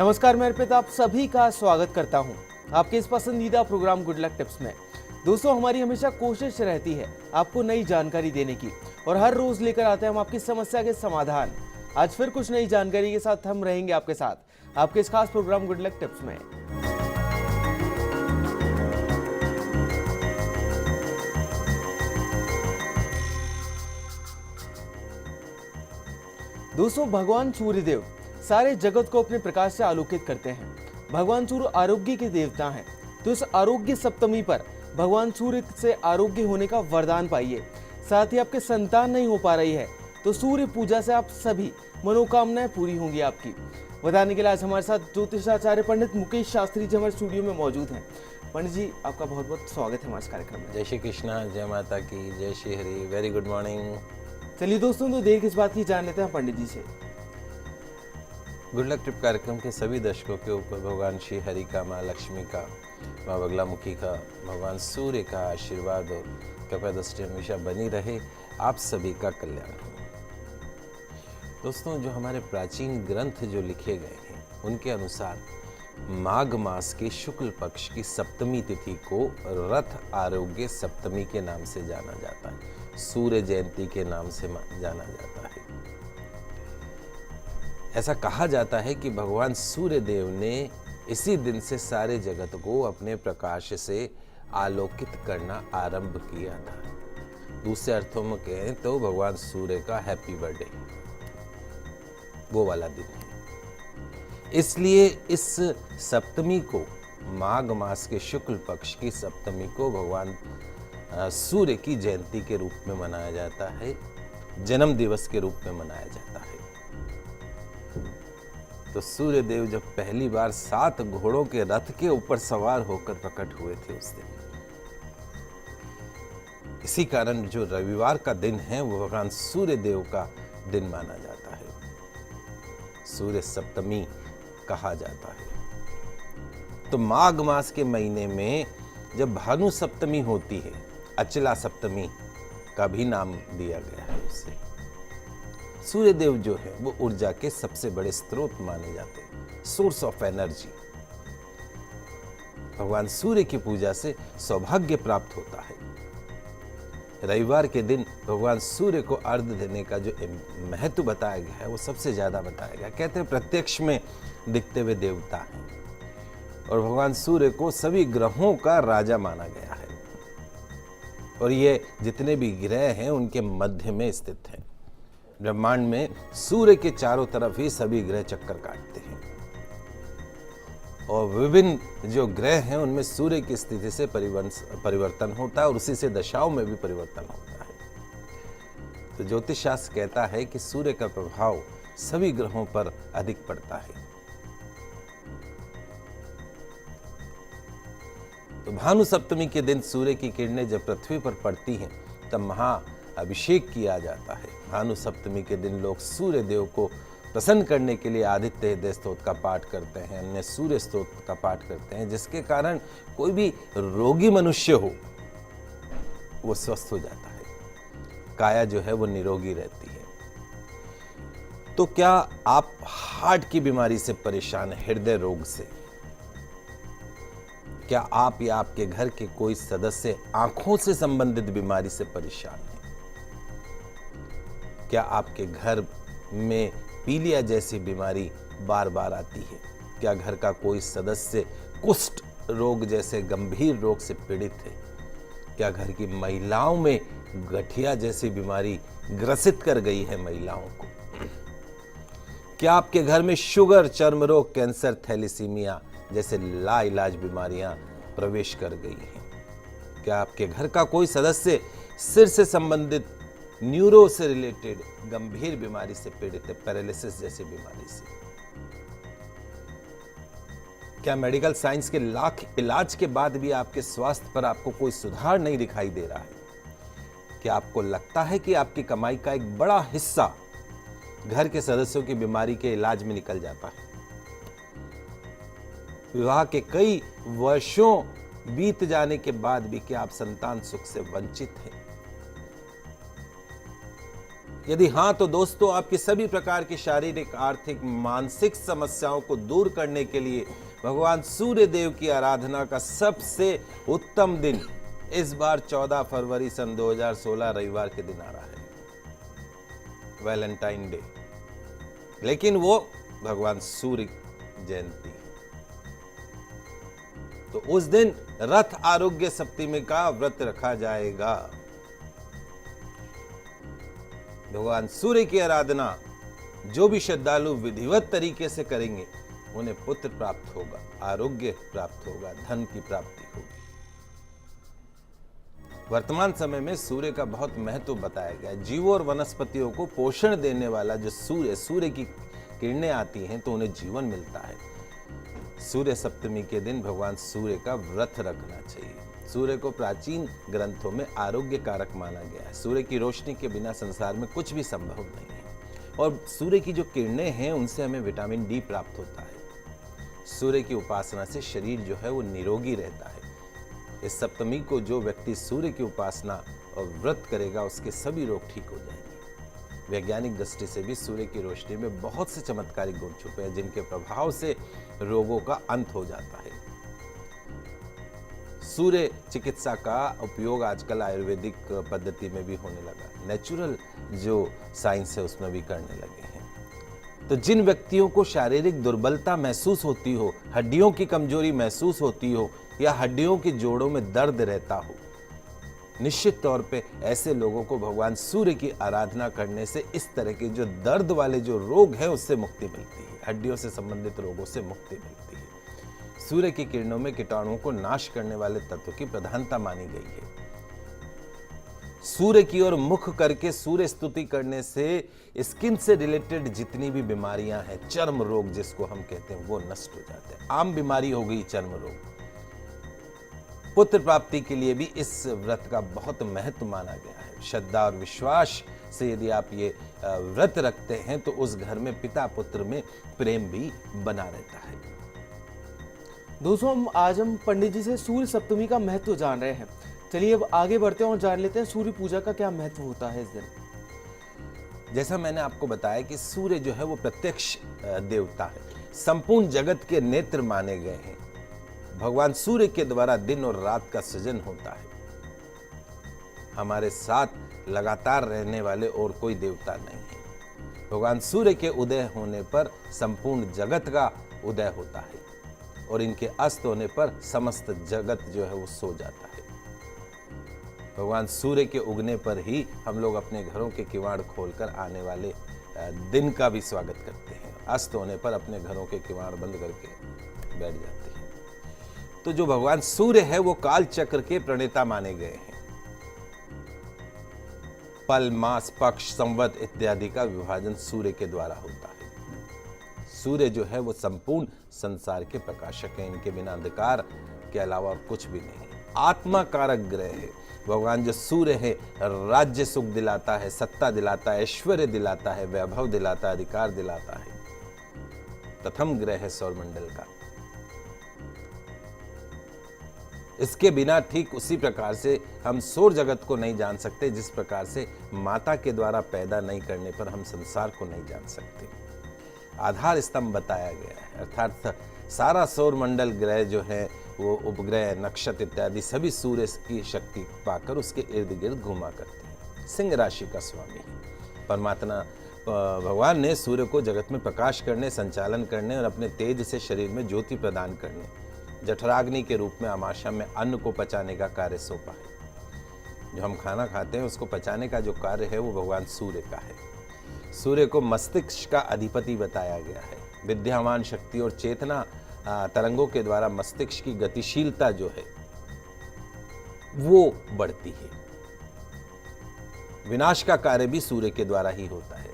नमस्कार, मैं अर्पित आप सभी का स्वागत करता हूं आपके इस पसंदीदा प्रोग्राम गुड लक टिप्स में। दोस्तों, हमारी हमेशा कोशिश रहती है आपको नई जानकारी देने की और हर रोज लेकर आते हैं हम आपकी समस्या के समाधान। आज फिर कुछ नई जानकारी के साथ हम रहेंगे आपके साथ आपके इस खास प्रोग्राम गुड लक टिप्स में। दोस्तों, भगवान सूर्यदेव सारे जगत को अपने प्रकाश से आलोकित करते हैं। भगवान सूर्य आरोग्य के देवता हैं, तो इस आरोग्य सप्तमी पर भगवान सूर्य से आरोग्य होने का वरदान पाइए। साथ ही आपके संतान नहीं हो पा रही है तो सूर्य पूजा से आप सभी मनोकामनाएं पूरी होंगी आपकी। बताने के लिए आज हमारे साथ ज्योतिषाचार्य पंडित मुकेश शास्त्री जी हमारे स्टूडियो में मौजूद हैं। पंडित जी, आपका बहुत बहुत स्वागत है हमारे इस कार्यक्रम में। जय श्री कृष्णा, जय माता की, जय Shri Hari. Very good morning. चलिए दोस्तों, तो देर किस बात की जान लेते हैं पंडित जी से। गुड लक ट्रिप कार्यक्रम के सभी दर्शकों के ऊपर भगवान श्री हरि का, माँ लक्ष्मी का, माँ बगलामुखी का, भगवान सूर्य का आशीर्वाद और कृपा दृष्टि हमेशा बनी रहे। आप सभी का कल्याण हो। दोस्तों, जो हमारे प्राचीन ग्रंथ जो लिखे गए हैं उनके अनुसार माघ मास के शुक्ल पक्ष की सप्तमी तिथि को रथ आरोग्य सप्तमी के नाम से जाना जाता है, सूर्य जयंती के नाम से जाना जाता है। ऐसा कहा जाता है कि भगवान सूर्य देव ने इसी दिन से सारे जगत को अपने प्रकाश से आलोकित करना आरंभ किया था। दूसरे अर्थों में कहें तो भगवान सूर्य का हैप्पी बर्थडे वो वाला दिन है। इसलिए इस सप्तमी को, माघ मास के शुक्ल पक्ष की सप्तमी को भगवान सूर्य की जयंती के रूप में मनाया जाता है, जन्म दिवस के रूप में मनाया जाता है। तो सूर्य देव जब पहली बार 7 घोड़ों के रथ के ऊपर सवार होकर प्रकट हुए थे उस दिन, इसी कारण जो रविवार का दिन है वो भगवान सूर्य देव का दिन माना जाता है, सूर्य सप्तमी कहा जाता है। तो माघ मास के महीने में जब भानु सप्तमी होती है, अचला सप्तमी का भी नाम दिया गया है उसे। सूर्य देव जो है वो ऊर्जा के सबसे बड़े स्रोत माने जाते हैं, सोर्स ऑफ एनर्जी। भगवान सूर्य की पूजा से सौभाग्य प्राप्त होता है। रविवार के दिन भगवान सूर्य को अर्घ्य देने का जो महत्व बताया गया है वो सबसे ज्यादा बताया गया। कहते हैं प्रत्यक्ष में दिखते हुए देवता हैं और भगवान सूर्य को सभी ग्रहों का राजा माना गया है और ये जितने भी ग्रह हैं उनके मध्य में स्थित हैं। ब्रह्मांड में सूर्य के चारों तरफ ही सभी ग्रह चक्कर काटते हैं और विभिन्न जो ग्रह हैं उनमें सूर्य की स्थिति से परिवर्तन होता है और उसी से दशाओं में भी परिवर्तन होता है। तो ज्योतिष शास्त्र कहता है कि सूर्य का प्रभाव सभी ग्रहों पर अधिक पड़ता है। तो भानु सप्तमी के दिन सूर्य की किरणें जब पृथ्वी पर पड़ती हैं तब महा अभिषेक किया जाता है। भानु सप्तमी के दिन लोग सूर्य देव को प्रसन्न करने के लिए आदित्य हृदय स्तोत्र का पाठ करते हैं, अन्य सूर्य स्तोत्र का पाठ करते हैं, जिसके कारण कोई भी रोगी मनुष्य हो वो स्वस्थ हो जाता है, काया जो है वो निरोगी रहती है। तो क्या आप हार्ट की बीमारी से परेशान हैं, हृदय रोग से? क्या आप या आपके घर के कोई सदस्य आंखों से संबंधित बीमारी से परेशान हैं? क्या आपके घर में पीलिया जैसी बीमारी बार बार आती है? क्या घर का कोई सदस्य कुष्ठ रोग जैसे गंभीर रोग से पीड़ित है? क्या घर की महिलाओं में गठिया जैसी बीमारी ग्रसित कर गई है महिलाओं को? क्या आपके घर में शुगर, चर्म रोग, कैंसर, थैलीसीमिया जैसे लाइलाज बीमारियां प्रवेश कर गई हैं? क्या आपके घर का कोई सदस्य सिर से संबंधित, न्यूरो से रिलेटेड गंभीर बीमारी से पीड़ित है, पैरालिसिस जैसी बीमारी से? क्या मेडिकल साइंस के लाख इलाज के बाद भी आपके स्वास्थ्य पर आपको कोई सुधार नहीं दिखाई दे रहा है? क्या आपको लगता है कि आपकी कमाई का एक बड़ा हिस्सा घर के सदस्यों की बीमारी के इलाज में निकल जाता है? विवाह के कई वर्षों बीत जाने के बाद भी क्या आप संतान सुख से वंचित हैं? यदि हाँ तो दोस्तों, आपकी सभी प्रकार की शारीरिक, आर्थिक, मानसिक समस्याओं को दूर करने के लिए भगवान सूर्य देव की आराधना का सबसे उत्तम दिन इस बार 14 फरवरी सन 2016 रविवार के दिन आ रहा है, वैलेंटाइन डे। लेकिन वो भगवान सूर्य जयंती है। तो उस दिन रथ आरोग्य सप्तमी का व्रत रखा जाएगा। भगवान सूर्य की आराधना जो भी श्रद्धालु विधिवत तरीके से करेंगे उन्हें पुत्र प्राप्त होगा, आरोग्य प्राप्त होगा, धन की प्राप्ति होगी। वर्तमान समय में सूर्य का बहुत महत्व बताया गया है। जीवों और वनस्पतियों को पोषण देने वाला जो सूर्य की किरणें आती हैं तो उन्हें जीवन मिलता है। सूर्य सप्तमी के दिन भगवान सूर्य का व्रत रखना चाहिए। सूर्य को प्राचीन ग्रंथों में आरोग्य कारक माना गया है। सूर्य की रोशनी के बिना संसार में कुछ भी संभव नहीं है, और सूर्य की जो किरणें हैं उनसे हमें विटामिन डी प्राप्त होता है। सूर्य की उपासना से शरीर जो है वो निरोगी रहता है। इस सप्तमी को जो व्यक्ति सूर्य की उपासना और व्रत करेगा उसके सभी रोग ठीक हो जाएंगे। वैज्ञानिक दृष्टि से भी सूर्य की रोशनी में बहुत से चमत्कारिक गुण छुपे हैं जिनके प्रभाव से रोगों का अंत हो जाता है। सूर्य चिकित्सा का उपयोग आजकल आयुर्वेदिक पद्धति में भी होने लगा, नेचुरल जो साइंस है उसमें भी करने लगे हैं। तो जिन व्यक्तियों को शारीरिक दुर्बलता महसूस होती हो, हड्डियों की कमजोरी महसूस होती हो या हड्डियों के जोड़ों में दर्द रहता हो, निश्चित तौर पे ऐसे लोगों को भगवान सूर्य की आराधना करने से इस तरह के जो दर्द वाले जो रोग हैं उससे मुक्ति मिलती है, हड्डियों से संबंधित रोगों से मुक्ति मिलती है। सूर्य की किरणों में कीटाणुओं को नाश करने वाले तत्व की प्रधानता मानी गई है। सूर्य की ओर मुख करके सूर्य स्तुति करने से स्किन से रिलेटेड जितनी भी बीमारियां हैं, चर्म रोग जिसको हम कहते हैं, वो नष्ट हो जाते हैं। आम बीमारी हो गई चर्म रोग। पुत्र प्राप्ति के लिए भी इस व्रत का बहुत महत्व माना गया है। श्रद्धा और विश्वास से यदि आप ये व्रत रखते हैं तो उस घर में पिता पुत्र में प्रेम भी बना रहता है। दोस्तों, आज हम पंडित जी से सूर्य सप्तमी का महत्व जान रहे हैं। चलिए अब आगे बढ़ते हैं और जान लेते हैं सूर्य पूजा का क्या महत्व होता है इस दिन। जैसा मैंने आपको बताया कि सूर्य जो है वो प्रत्यक्ष देवता है, संपूर्ण जगत के नेत्र माने गए हैं। भगवान सूर्य के द्वारा दिन और रात का सृजन होता है। हमारे साथ लगातार रहने वाले और कोई देवता नहीं है। भगवान सूर्य के उदय होने पर संपूर्ण जगत का उदय होता है और इनके अस्त होने पर समस्त जगत जो है वो सो जाता है। भगवान सूर्य के उगने पर ही हम लोग अपने घरों के किवाड़ खोलकर आने वाले दिन का भी स्वागत करते हैं। अस्त होने पर अपने घरों के किवाड़ बंद करके बैठ जाते हैं। तो जो भगवान सूर्य है वो काल चक्र के प्रणेता माने गए हैं। पल, मास, पक्ष, संवत इत्यादि का विभाजन सूर्य के द्वारा होता है। सूर्य जो है वो संपूर्ण संसार के प्रकाशक हैं। इनके बिना अंधकार के अलावा और कुछ भी नहीं है। आत्मा कारक ग्रह है। भगवान जो सूर्य है राज्य सुख दिलाता है, सत्ता दिलाता है, ऐश्वर्य दिलाता है, वैभव दिलाता है, अधिकार दिलाता है। प्रथम ग्रह है सौरमंडल का। इसके बिना ठीक उसी प्रकार से हम सौर जगत को नहीं जान सकते जिस प्रकार से माता के द्वारा पैदा नहीं करने पर हम संसार को नहीं जान सकते। आधार स्तंभ बताया गया है, अर्थात सारा सौर मंडल ग्रह जो है वो उपग्रह, नक्षत्र इत्यादि सभी सूर्य की शक्ति पाकर उसके इर्द गिर्द घुमा करते हैं। सिंह राशि का स्वामी है परमात्मा। भगवान ने सूर्य को जगत में प्रकाश करने, संचालन करने और अपने तेज से शरीर में ज्योति प्रदान करने, जठराग्नि के रूप में आमाशय में अन्न को पचाने का कार्य सौंपा है। जो हम खाना खाते हैं उसको पचाने का जो कार्य है वो भगवान सूर्य का है। सूर्य को मस्तिष्क का अधिपति बताया गया है। विद्यावान शक्ति और चेतना तरंगों के द्वारा मस्तिष्क की गतिशीलता जो है वो बढ़ती है। विनाश का कार्य भी सूर्य के द्वारा ही होता है।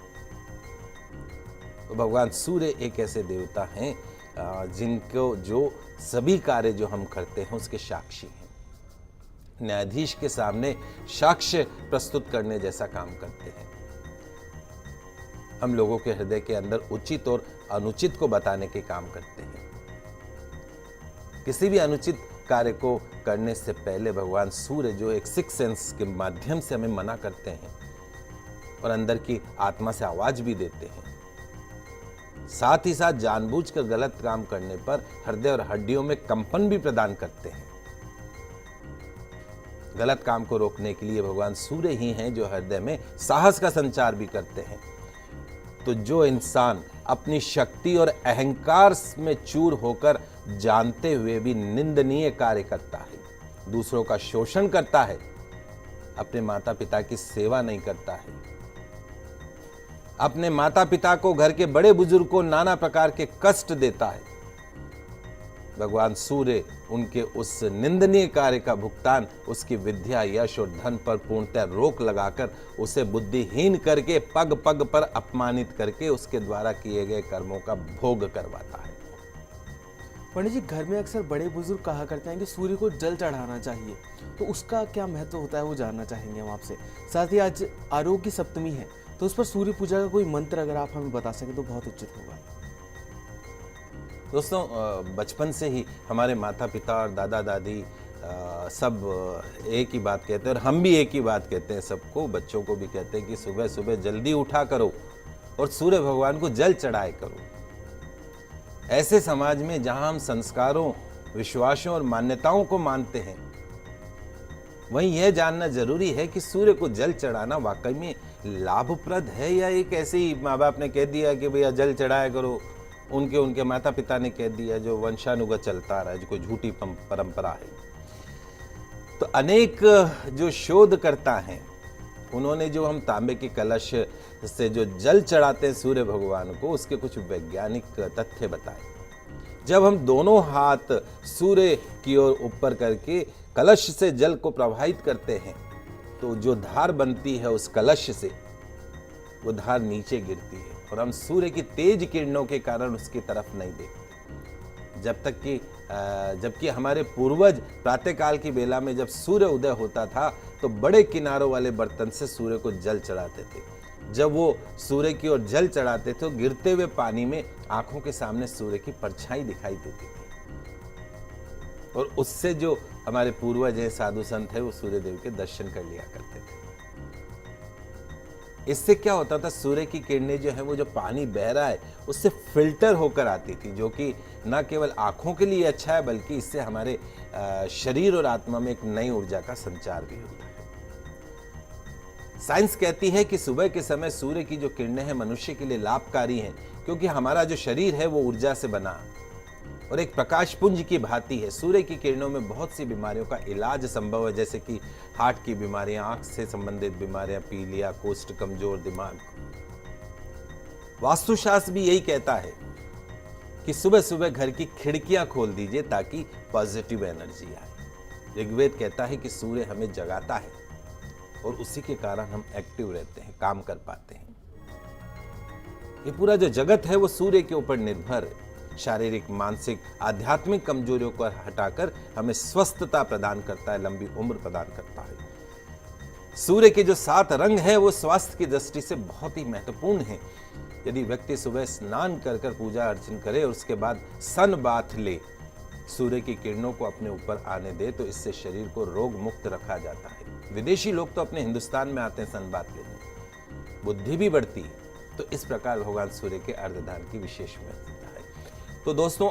तो भगवान सूर्य एक ऐसे देवता हैं जिनको जो सभी कार्य जो हम करते हैं उसके साक्षी हैं। न्यायाधीश के सामने साक्ष्य प्रस्तुत करने जैसा काम करते हैं। हम लोगों के हृदय के अंदर उचित और अनुचित को बताने के काम करते हैं। किसी भी अनुचित कार्य को करने से पहले भगवान सूर्य जो एक सिक्स सेंस के माध्यम से हमें मना करते हैं, और अंदर की आत्मा से आवाज भी देते हैं। साथ ही साथ जानबूझकर गलत काम करने पर हृदय और हड्डियों में कंपन भी प्रदान करते हैं। गलत काम को रोकने के लिए भगवान सूर्य ही हैं जो हृदय में साहस का संचार भी करते हैं। तो जो इंसान अपनी शक्ति और अहंकार में चूर होकर जानते हुए भी निंदनीय कार्य करता है, दूसरों का शोषण करता है, अपने माता पिता की सेवा नहीं करता है, अपने माता पिता को, घर के बड़े बुजुर्ग को नाना प्रकार के कष्ट देता है, भगवान सूर्य उनके उस निंदनीय कार्य का भुगतान उसकी विद्या, यश और धन पर पूर्णतः रोक लगाकर उसे बुद्धिहीन करके पग पग पर अपमानित करके उसके द्वारा किए गए कर्मों का भोग करवाता है। पंडित जी, घर में अक्सर बड़े बुजुर्ग कहा करते हैं कि सूर्य को जल चढ़ाना चाहिए, तो उसका क्या महत्व होता है वो जानना चाहेंगे हम आपसे। साथ ही आज आरोग्य सप्तमी है, तो उस पर सूर्य पूजा का कोई मंत्र अगर आप हमें बता सकें तो बहुत उचित होगा। दोस्तों, बचपन से ही हमारे माता पिता और दादा दादी सब एक ही बात कहते हैं और हम भी एक ही बात कहते हैं, सबको, बच्चों को भी कहते हैं कि सुबह सुबह जल्दी उठा करो और सूर्य भगवान को जल चढ़ाए करो। ऐसे समाज में जहां हम संस्कारों, विश्वासों और मान्यताओं को मानते हैं, वहीं यह जानना जरूरी है कि सूर्य को जल चढ़ाना वाकई में लाभप्रद है या एक ऐसे ही माँ बाप ने कह दिया कि भैया जल चढ़ाया करो, उनके माता पिता ने कह दिया, जो वंशानुगत चलता रहा है, जो कोई झूठी परंपरा है। तो अनेक जो शोधकर्ता हैं, उन्होंने जो हम तांबे के कलश से जो जल चढ़ाते हैं सूर्य भगवान को, उसके कुछ वैज्ञानिक तथ्य बताए। जब हम दोनों हाथ सूर्य की ओर ऊपर करके कलश से जल को प्रवाहित करते हैं, तो जो धार बनती है उस कलश से, वो धार नीचे गिरती है और हम सूर्य की तेज किरणों के कारण उसकी तरफ नहीं देखते। जबकि हमारे पूर्वज प्रातःकाल की बेला में जब सूर्य उदय होता था तो बड़े किनारों वाले बर्तन से सूर्य को जल चढ़ाते थे। जब वो सूर्य की ओर जल चढ़ाते थे तो गिरते हुए पानी में आंखों के सामने सूर्य की परछाई दिखाई देती थी और उससे जो हमारे पूर्वज हैं, साधु संत है, वो सूर्य देव के दर्शन कर लिया करते थे। इससे क्या होता था, सूर्य की किरणें जो है वो जो पानी बह रहा है उससे फिल्टर होकर आती थी, जो कि न केवल आंखों के लिए अच्छा है बल्कि इससे हमारे शरीर और आत्मा में एक नई ऊर्जा का संचार भी होता है। साइंस कहती है कि सुबह के समय सूर्य की जो किरणें हैं मनुष्य के लिए लाभकारी हैं, क्योंकि हमारा जो शरीर है वो ऊर्जा से बना और एक प्रकाश पुंज की भांति है। सूर्य की किरणों में बहुत सी बीमारियों का इलाज संभव है, जैसे कि हार्ट की बीमारियां, आंख से संबंधित बीमारियां, पीलिया, कोष्ठ, कमजोर दिमाग। वास्तुशास्त्र भी यही कहता है कि सुबह सुबह घर की खिड़कियां खोल दीजिए ताकि पॉजिटिव एनर्जी आए। ऋग्वेद कहता है कि सूर्य हमें जगाता है और उसी के कारण हम एक्टिव रहते हैं, काम कर पाते हैं। ये पूरा जो जगत है वो सूर्य के ऊपर निर्भर है। शारीरिक, मानसिक, आध्यात्मिक कमजोरियों को हटाकर हमें स्वस्थता प्रदान करता है, लंबी उम्र प्रदान करता है। सूर्य के जो 7 रंग है वो स्वास्थ्य की दृष्टि से बहुत ही महत्वपूर्ण है। यदि व्यक्ति सुबह स्नान कर पूजा अर्चन करे और उसके बाद सन बाथ ले, सूर्य की किरणों को अपने ऊपर आने दे, तो इससे शरीर को रोग मुक्त रखा जाता है। विदेशी लोग तो अपने हिंदुस्तान में आते हैं सन बाथ लेने, बुद्धि भी बढ़ती है। तो इस प्रकार भगवान सूर्य के अर्धदान की विशेष महत्वता है। तो दोस्तों,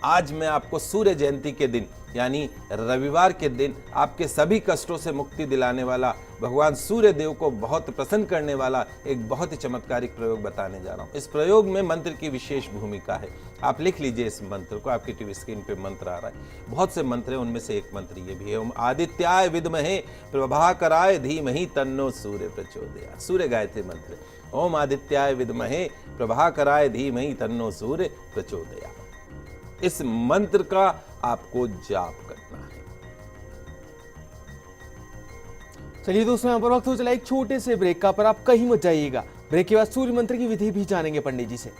आज मैं आपको सूर्य जयंती के दिन यानी रविवार के दिन आपके सभी कष्टों से मुक्ति दिलाने वाला, भगवान सूर्य देव को बहुत प्रसन्न करने वाला एक बहुत ही चमत्कारिक प्रयोग बताने जा रहा हूं। इस प्रयोग में मंत्र की विशेष भूमिका है। आप लिख लीजिए इस मंत्र को, आपकी टीवी स्क्रीन पे मंत्र आ रहा है। बहुत से मंत्र हैं, उनमें से एक मंत्र ये भी है, ओम आदित्याय विद्महे प्रभाकराय धीमहि तन्नो सूर्य प्रचोदयात्। सूर्य गायत्री मंत्र, ओम आदित्याय विद्महे प्रभाकराय धीमहि तन्नो सूर्य प्रचोदयात्। इस मंत्र का आपको जाप करना है। चलिए दोस्तों, यहाँ पर वक्त हो चला एक छोटे से ब्रेक का, पर आप कहीं मत जाइएगा। ब्रेक के बाद सूर्य मंत्र की विधि भी जानेंगे पंडित जी से।